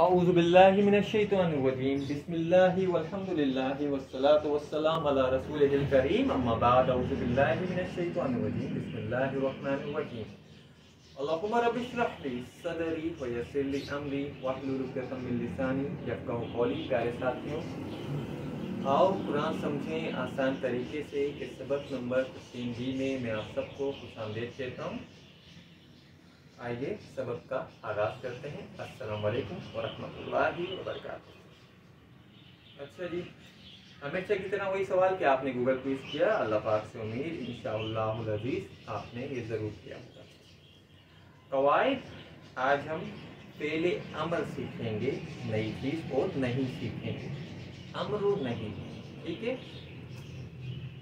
अऊज़ु बिल्लाहि मिनश्शैतानिर्रजीम बिस्मिल्लाहि वल्हम्दुलिल्लाहि वस्सलातु वस्सलामु अला रसूलिहिल करीम अम्मा बाद अऊज़ु बिल्लाहि मिनश्शैतानिर्रजीम बिस्मिल्लाहिर रहमानिर रहीम अल्लाहुम्मा रब्बि इश्रह ली सदरी व यस्सिर ली अमरी वहलुल उक़दतम मिन लिसानी यफ़क़हू क़ौली। प्यारे साथियों, आओ कुरान समझें आसान तरीके से कि सबक नंबर 3B में मैं आप सबको खुशामदीद कहता हूँ। आइए सबक का आगाज़ करते हैं। अस्सलाम वालेकुम व रहमतुल्लाहि व बरकातुहू। अच्छा जी, हमेशा की तरह वही सवाल कि आपने गूगल क्विज किया। अल्लाह पाक से उम्मीद इंशाअल्लाहुल अज़ीज़ आपने ये ज़रूर किया होगा। कवायद, आज हम पहले अमर सीखेंगे, नई चीज़ और नहीं सीखेंगे। अमर और नहीं, ठीक है।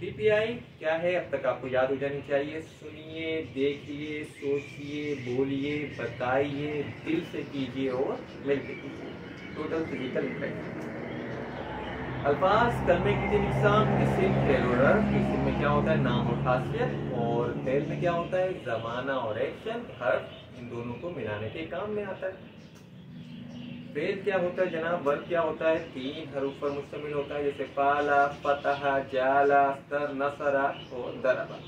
पीपीआई क्या है अब तक आपको याद हो जानी चाहिए। सुनिए, देखिए, सोचिए, बोलिए, बताइए, दिल से कीजिए और मिलकर कीजिए। Total physical effect. अल्फाज कलमे की 3 इक़साम। इस्म, फ़ेल और हर्फ। इस्म में क्या होता है? नाम और खासियत। और फ़ेल में क्या होता है? ज़माना और एक्शन। हर्फ इन दोनों को मिलाने के काम में आता है। फ़ेल क्या होता है जनाब? वर्ब क्या होता है? 3 हरूफ पर मुश्तमिल होता है, जैसे फाला, फतहा, जाला, अस्तर, नसरा और दरबा।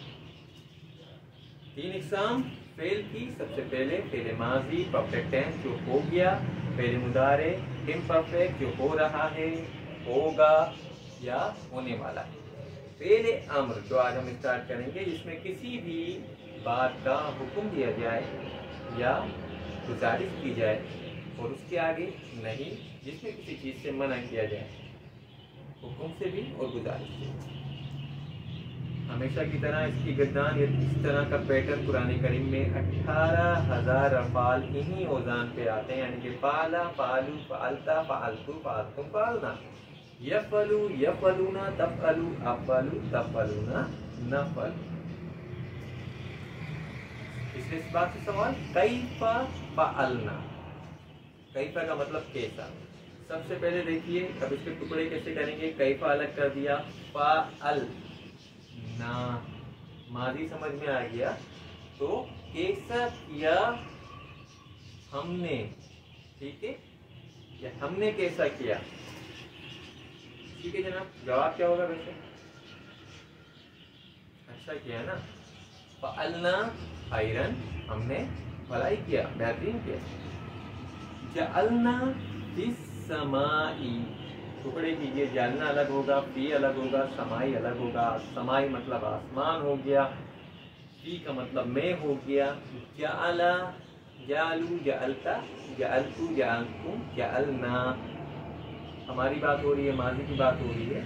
3 इक़साम फ़ेल की। सबसे पहले फ़ेल माज़ी परफेक्ट टेंस जो हो गया, फ़ेल मुदारे इम्परफेक्ट जो हो रहा है, होगा या होने वाला है। फ़ेल अम्र जो आज हम स्टार्ट करेंगे, जिसमें किसी भी बात का हुक्म दिया जाए या गुजारिश की जाए और उसके आगे नहीं, जिसमें किसी चीज़ से मना किया जाए, हुक्म से भी और गुजारिश से। हमेशा की तरह इसकी गर्दान या इस तरह का पैटर्न कुरान करीम में 18,000 अफ़ाल इन्हीं औज़ान पे आते हैं, यानी कि फ़ाला, फ़ालू, फ़ालता, फ़ालतू, फ़ालतुम, फ़ालना। यफ़लू, यफ़लूना, तफ़अलू, अफ़अलू, तफ़अलूना, नफ़अलू। इसलिए इस बात से सवाल, कैफ़ा फ़अलना। कैफ़ा का मतलब कैसा। सबसे पहले देखिए, अब इसके टुकड़े कैसे करेंगे। कैफ़ा अलग कर दिया, फ़अल ना, माजी समझ में आ गया, तो कैसा किया हमने, ठीक है, या हमने कैसा किया, ठीक है जनाब। जवाब क्या होगा वैसे? अच्छा किया ना। फ़अलना खैरन, हमने भलाई किया, बेहतरीन किया। जअलना फिस समाई, टुकड़े कीजिए। जअलना अलग होगा, फी अलग होगा, समाई अलग होगा। समाई मतलब आसमान हो गया, फी का मतलब मैं हो गया। जअला, जअलू, जअलता, जअलतू, जअलतुम, जअलना। हमारी बात हो रही है, माजी की बात हो रही है,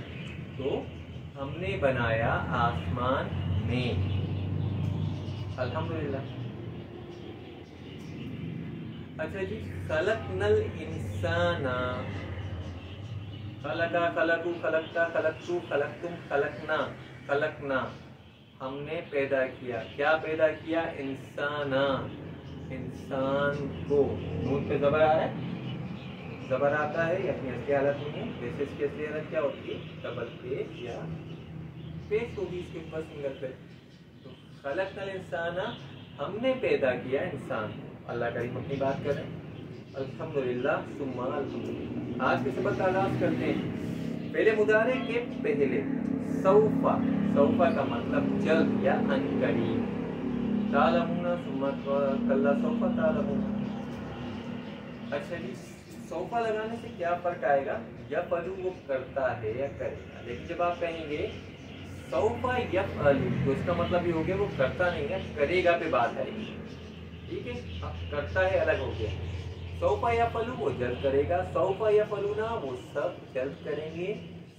तो हमने बनाया आसमान में। अल्हम्दुलिल्लाह। अच्छा जी, खलकनल इंसाना। खलका, खलकू, खलकता, खलकतू, खलकतुम, खलकना। खलकना हमने पैदा किया। क्या पैदा किया? इंसाना, इंसान को। नून पे जबर आ रहा है, जबर आता है, या अपनी असली हालत नहीं है। वैसे इसकी असली हालत क्या होती है? डबल पेश या पेश होगी इसके ऊपर सिंगल पे। तो खलकनल इंसाना, हमने पैदा किया इंसान। अल्लाह करीम अपनी बात कर रहे हैं। अल्हम्दुलिल्लाह सुम्मा अल्हम्दुलिल्लाह। आज के सबक का आगाज़ करते हैं। पहले मुदारे के पहले सौफा। सौफा का मतलब जल्द या अनकरीब। तालमूना सुम्मा कल्ला सौफा तालमूना। अच्छा जी, सौफा लगाने से क्या फर्क आएगा? यफ़अलू वो करता है या करेगा, लेकिन जब आप कहेंगे सौफा यफ़अलू, तो इसका मतलब ये हो गया वो करता नहीं है, करेगा पे बात आएगी, ठीक है। अब करता है अलग हो गया। सौफा यफ़अलू वो जल्द करेगा, सौफा यफ़अलूना वो सब जल्द करेंगे,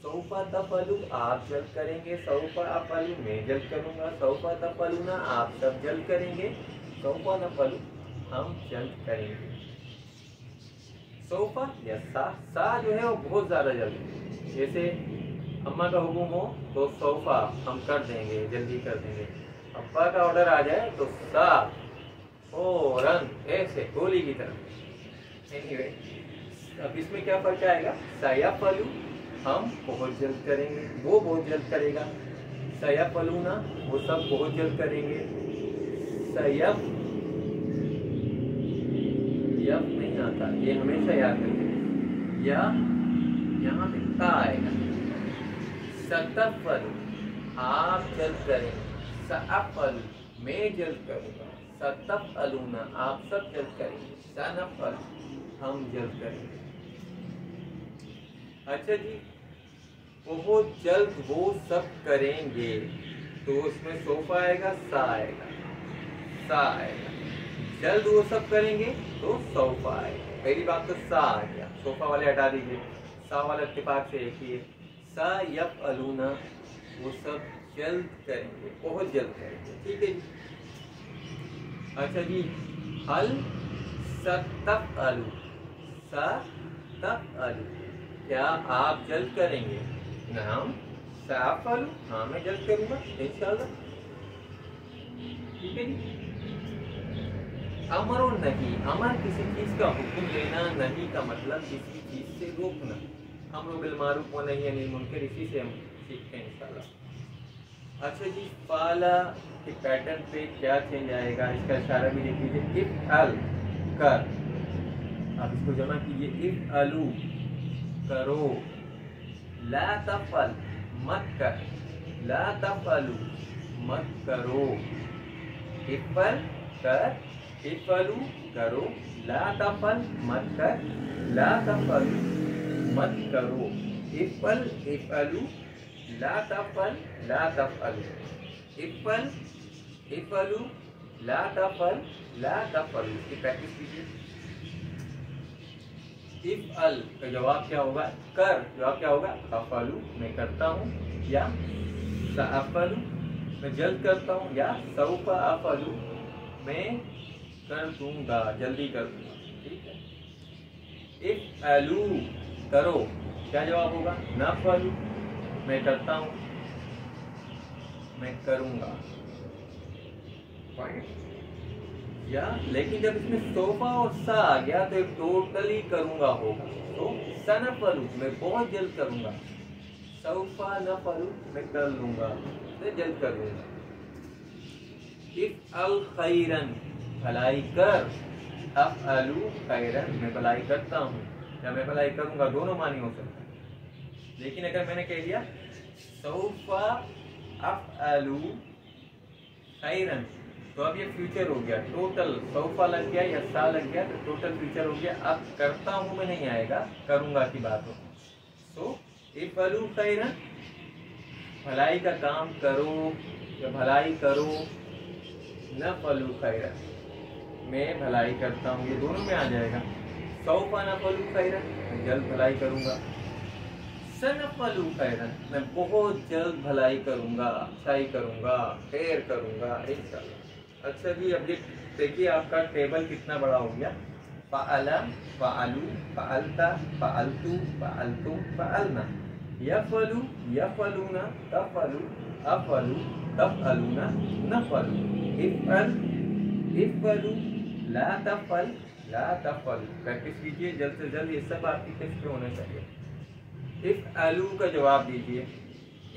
सौफा तफ़अलू आप जल्द करेंगे, सौफा अफ़अलू मैं जल्द करूँगा, सौफा तफ़अलूना आप सब जल्द करेंगे, सौफा नफ़अलू हम जल्द करेंगे। सौफा या सा जो है वो बहुत ज़्यादा जल्दी, जैसे अम्मा का हुक्म हो तो सौफा हम कर देंगे, जल्दी कर देंगे। अब्बा का ऑर्डर आ जाए तो सा फौरन, ऐसे गोली की तरह। एनीवे, अब इसमें क्या फर्क आएगा? सयफ़अलू हम बहुत जल्द करेंगे, वो बहुत जल्द करेगा। सयफ़अलूना वो सब बहुत जल्द करेंगे। सयफ़, यफ नहीं नहीं आता, ये हमेशा याद रखें। या यहाँ पे ता आएगा। सतफलु आप जल्द करेंगे, सअफलु मैं जल्द करूँगा, सतफलूना आप सब जल्द करेंगे, सनफलु हम जल्द करेंगे। अच्छा जी, बहुत जल्द वो सब करेंगे, तो उसमें सोफा आएगा, सा आएगा, सा आएगा। जल्द वो सब करेंगे तो सोफा आएगा। पहली बात तो सा आ गया, सोफा वाले हटा दीजिए, सा वाला इत्तेफाक से एक ही है। सा यफअलूना वो सब जल्द करेंगे, बहुत जल्द करेंगे, ठीक है जी। अच्छा जी, हल सतफअलू, सतफअलू क्या आप जल्द करेंगे? नाम सअफअलू हाँ मैं जल्द करूंगा इंशाल्लाह, ठीक है जी। अमर और नहीं, अमर किसी चीज का हुक्म देना, नहीं का मतलब किसी चीज से रोकना। अमर बिल मारूफ व नही अनिल मुनकर, इसी से हम सीखते हैं इंशाल्लाह। अच्छा जी, फाला के पैटर्न पे क्या चेंज आएगा, इसका इशारा भी देख लीजिए। इफ़अल कर, आप इसको जमा कीजिए, इफ़अलू करो, ला तफ़अल मत कर, ला तफ़अलू मत करो, इफ़अल कर, इफ़अलू करो, ला तफ़अल मत कर, ला तफ़अलू मत करो, इफ़अल इफ़अलू, ला तफ़अल ला तफ़अलू, इफ़अल इफ़अलू, ला तफ़अल ला तफ़अलू। इसकी प्रैक्टिस कीजिए। इफ़अल का जवाब क्या होगा? कर, जवाब क्या होगा? अफ़अलू मैं करता हूँ, या सअफ़अलू मैं जल्द करता हूँ, या सौफ़ अफ़अलू मैं कर दूंगा, जल्दी कर दूंगा, ठीक है। इफ़अलू करो, क्या जवाब होगा? नफ़अलू मैं करता हूँ, मैं करूंगा, या लेकिन जब इसमें सोफा और सा आ गया तो टोटली करूंगा होगा, तो सनफ़अलू मैं बहुत जल्द करूंगा, सौफा नफ़अलू मैं कर लूंगा, मैं जल्द कर लूंगा। इफ़अल खैरन भलाई कर, अफ़अलू खैरन मैं भलाई करता हूँ या मैं भलाई करूंगा, दोनों मानी हो सकता है। लेकिन अगर मैंने कह दिया सौफा अफ़अलू खैरन, तो अब ये फ्यूचर हो गया, टोटल सौफा लग गया या सा लग गया तो टोटल फ्यूचर हो गया। अब करता हूँ में नहीं आएगा, करूंगा की बात हो। सो इफ़अलू खैरन भलाई का काम करो या भलाई करो, नफ़अलू खैरन मैं भलाई करता हूँ, ये दोनों में आ जाएगा। सौफा नफ़अलू खैरन मैं जल्द भलाई करूंगा, सनफ़अलू खैरन मैं बहुत जल्द भलाई करूंगा, अच्छाई करूंगा, खैर करूंगा इंशाल्लाह। अच्छा जी, अब देखिए आपका टेबल कितना बड़ा हो गया। फ़अला फ़अलू फ़अलता फ़अलतू फ़अलतुम फ़अलना, यफ़अलू यफ़अलूना तफ़अलू अफ़अलू तफ़अलूना नफ़अलू, इफ़अल इफ़अलू, ला तफ़अल ला तफ़अलू। प्रैक्टिस कीजिए जल्द से जल्द, ये सब आपकी टेस्ट पे होना चाहिए। इफ़अलू का जवाब दीजिए,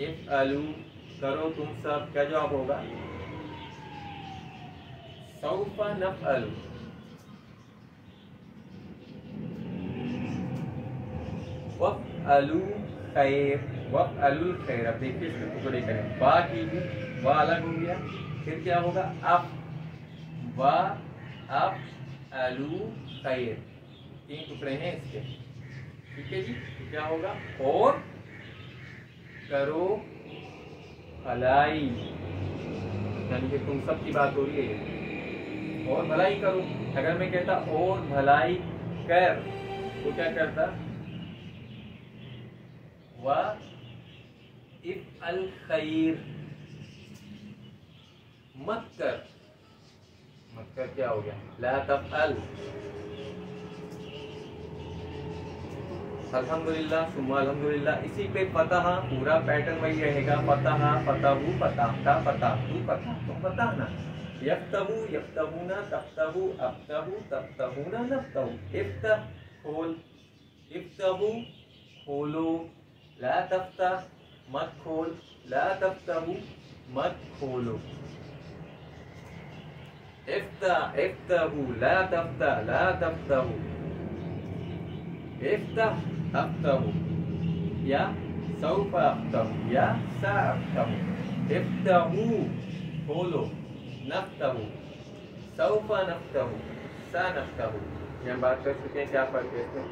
इफ़अलू करो तुम सब, क्या जवाब होगा? सौफा नफ़अलू, वफ़अलू खैर, वफ़अलुल खैर। अब देखिए इसके टुकड़े करें, वा कीजिए, वा अलग हो गया, फिर क्या होगा? अफ, वा अफ़अलू खैर, तीन टुकड़े हैं इसके, ठीक है जी। तो क्या होगा? और करो भलाई, यानी कि तुम सब की बात हो रही है, और भलाई करो। अगर मैं कहता और भलाई कर तो क्या करता? वा इफ़अल खैर, मत कर, मत कर क्या हो गया? ला तफ़अल। अल्हम्दुलिल्लाह सुम्मा अल्हम्दुलिल्लाह। इसी पे फतह, पूरा पैटर्न वही रहेगा, फतह फतहू फतहता फतहतू फतहतुम फतहना, यफ्तहू यफ्तहूना तफ्तहू अफ्तहू तफ्तहूना नफ्तहू, इफ्तह खोल, इफ्तहू खोलो, ला तफ्तह मत खोल, ला तफ्तहू मत खोलो, इफ्तह इफ्तहू ला तफ्तह ला तफ्तहू, افتح افتح یا سوف افتح یا سافتح. افتحو کھولو، نفتح سوف نفتح سنفتح. یہ ہم بات کر چکے ہیں کیا فرق ہے اس میں.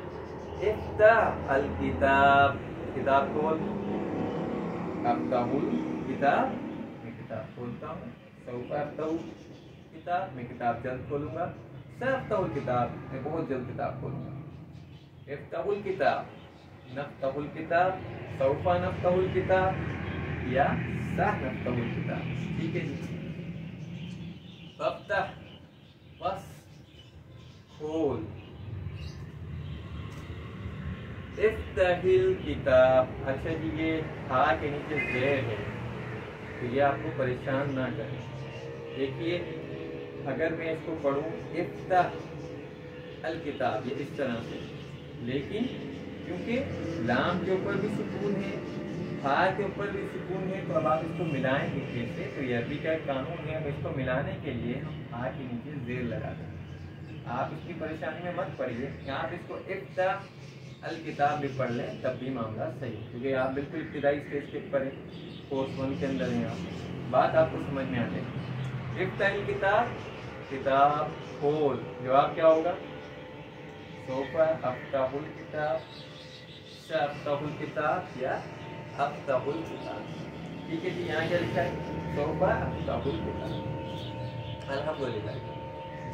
افتح الکتاب کتاب کھول، افتح الکتاب میں کتاب کھولتا ہوں، سوف افتح کتاب میں کتاب جلد کھولوں گا، سافتح الکتاب میں بہت جلد کتاب کھولوں گا. افتح الکتاب، نفتح الکتاب، سوف نفتح الکتاب یا سنفتح الکتاب. ٹھیک ہے جی. فافتح بس کھول. افتح الکتاب. اچھا جی یہ ہا کے نیچے زیر ہے تو یہ آپ کو پریشان نہ کرے. دیکھیے اگر میں اس کو پڑھوں افتح الکتاب یہ اس طرح سے، لیکن کیونکہ لام کے اوپر بھی سکون ہے، ہا کے اوپر بھی سکون ہے، تو اب آپ اس کو ملائیں گے کیسے؟ تو یہ عربی کا ایک قانون ہے. اب اس کو ملانے کے لیے ہم ہا کے نیچے زیر لگا دیں. آپ اس کی پریشانی میں مت پڑیے کہ آپ اس کو افتح الکتاب بھی پڑھ لیں تب بھی معاملہ صحیح ہے، کیونکہ آپ بالکل ابتدائی اسٹیج کے اوپر ہیں، کورس 1 کے اندر ہیں. آپ بات آپ کو سمجھ میں آ جائے. افتح الکتاب کتاب کھول. جواب کیا ہوگا؟ سوف افتح الکتاب، سافتح الکتاب یا افتح الکتاب. ٹھیک ہے جی. یہاں کیا لکھا ہے؟ سوف افتح الکتاب. الحمدللہ.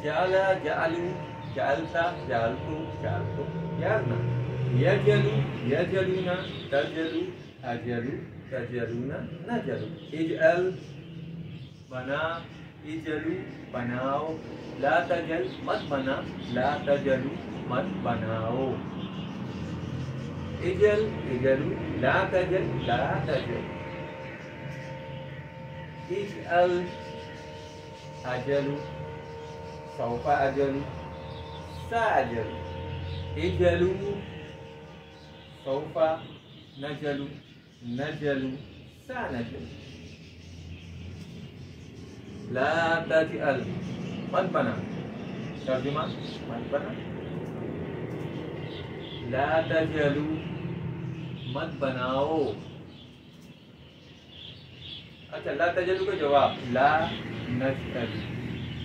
جعل جعلو، جعلتا جعلتو، جعلتو جعلنا. یجلو یجلونا، تجلو اجلو، تجلونا نجلو. اجعل بنا، اجلو بناؤ. لا تجل مت بنا، لا تجلو مت بناؤ. اجل اجلو، لا تجل لا تجل. اجعل اجلو، سوف اجلو، ساجلو. اجلو سوف نجلو، نجلو سنجلو. لا تجعل مت بنا، ترجمہ مت بنا. لا تجلو مت بناؤ. اچھا لا تجلو کا جواب لا نجلو،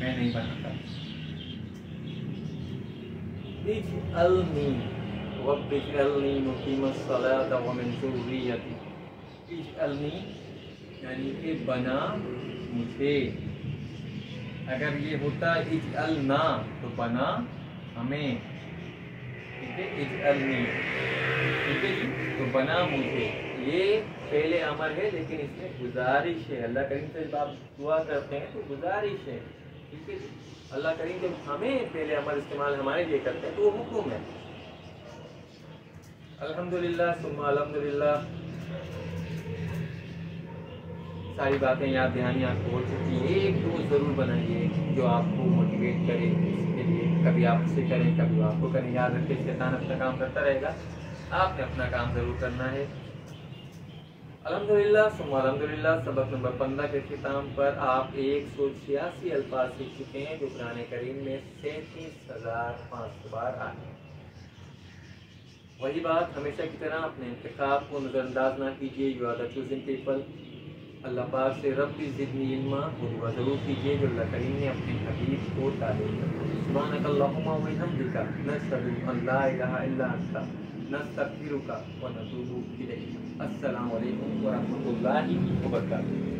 میں نہیں بناتا. اجعلنی رب اجعلنی مقیم الصلاۃ ومن ذریتی. اجعلنی یعنی کہ بنا مجھے. اگر یہ ہوتا اجعلنا تو بنا ہمیں. ٹھیک ہے. اجعلنی ٹھیک ہے جی. تو بنا مجھے یہ پہلے امر ہے لیکن اس میں گزارش ہے. اللہ کریم سے جب آپ دعا کرتے ہیں تو گزارش ہے. ٹھیک ہے جی. اللہ کریم جب ہمیں پہلے امر استعمال ہمارے لیے کرتے ہیں تو وہ حکم ہے. الحمدللہ ثم الحمدللہ. ساری باتیں یاد دہانی آپ کو ہو چکی. ایک دوست ضرور بنائیے جو آپ کو موٹیویٹ کرے اس کے لیے. کبھی آپ اسے کریں کبھی آپ کو کریں. یاد رکھیں شیطان اپنا کام کرتا رہے گا، آپ نے اپنا کام ضرور کرنا ہے. الحمدللہ ثم الحمدللہ. سبق نمبر 15 کے اختتام پر آپ 186 الفاظ سیکھ چکے ہیں جو قرآن کریم میں 37,500 بار آئے. وہی بات ہمیشہ کی طرح اپنے انتخاب کو نظر انداز نہ کیجیے. You are the chosen people. اللہ پاک سے ربی زدنی علما وہ دعا ضرور کیجیے جو اللہ کریم نے اپنے حبیب کو تعلیم دی. سبحانک اللہم و بحمدک نشہد ان لا الہ الا انت نستغفرک و نتوب الیک. السلام علیکم ورحمۃ اللہ وبرکاتہ.